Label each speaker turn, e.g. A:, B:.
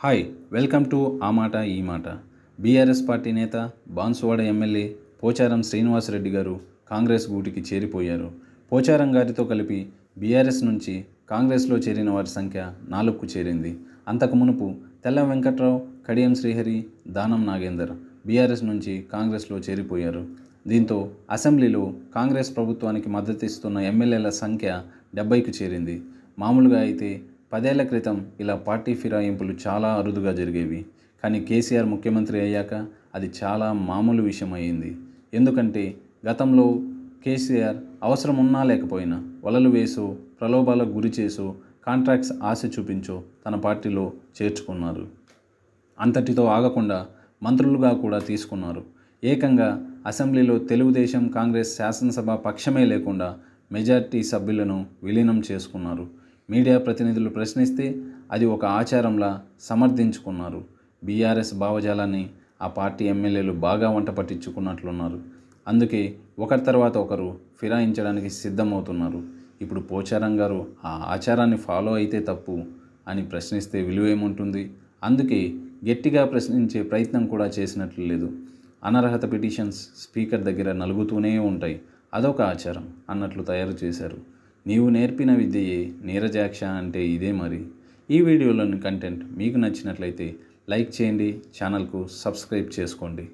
A: Hi welcome to ఆ మాట ఈ మాట. బీఆర్ఎస్ పార్టీ నేత బాన్సువాడ ఎమ్మెల్యే పోచారం శ్రీనివాసరెడ్డి గారు కాంగ్రెస్ గూటికి చేరిపోయారు. పోచారం గారితో కలిపి బీఆర్ఎస్ నుంచి కాంగ్రెస్లో చేరిన వారి సంఖ్య 4కు చేరింది. అంతకు మునుపు తెల్లం వెంకట్రావు, కడియం శ్రీహరి, దానం నాగేందర్ బీఆర్ఎస్ నుంచి కాంగ్రెస్లో చేరిపోయారు. దీంతో అసెంబ్లీలో కాంగ్రెస్ ప్రభుత్వానికి మద్దతిస్తున్న ఎమ్మెల్యేల సంఖ్య 70కు చేరింది. మామూలుగా అయితే 10 ఏళ్ల క్రితం ఇలా పార్టీ ఫిరాయింపులు చాలా అరుదుగా జరిగేవి. కానీ కేసీఆర్ ముఖ్యమంత్రి అయ్యాక అది చాలా మామూలు విషయం అయింది. ఎందుకంటే గతంలో కేసీఆర్ అవసరం ఉన్నా లేకపోయినా వలలు వేసో, ప్రలోభాలకు గురి చేసో, కాంట్రాక్ట్స్ ఆశ చూపించో తన పార్టీలో చేర్చుకున్నారు. అంతటితో ఆగకుండా మంత్రులుగా కూడా తీసుకున్నారు. ఏకంగా అసెంబ్లీలో తెలుగుదేశం, కాంగ్రెస్ శాసనసభ పక్షమే లేకుండా మెజార్టీ సభ్యులను విలీనం చేసుకున్నారు. మీడియా ప్రతినిధులు ప్రశ్నిస్తే అది ఒక ఆచారంలా సమర్థించుకున్నారు. బీఆర్ఎస్ భావజాలాన్ని ఆ పార్టీ ఎమ్మెల్యేలు బాగా వంట పట్టించుకున్నట్లున్నారు. అందుకే ఒకరి తర్వాత ఒకరు ఫిరాయించడానికి సిద్ధమవుతున్నారు. ఇప్పుడు పోచారం గారు ఆ ఆచారాన్ని ఫాలో అయితే తప్పు అని ప్రశ్నిస్తే విలువేముంటుంది? అందుకే గట్టిగా ప్రశ్నించే ప్రయత్నం కూడా చేసినట్లు లేదు. అనర్హత పిటిషన్స్ స్పీకర్ దగ్గర నలుగుతూనే ఉంటాయి. అదొక ఆచారం అన్నట్లు తయారు చేశారు. నీవు నేర్పిన విద్యయే నీరజాక్ష అంటే ఇదే మరి. ఈ వీడియోలోని కంటెంట్ మీకు నచ్చినట్లయితే లైక్ చేయండి, ఛానల్కు సబ్స్క్రైబ్ చేసుకోండి.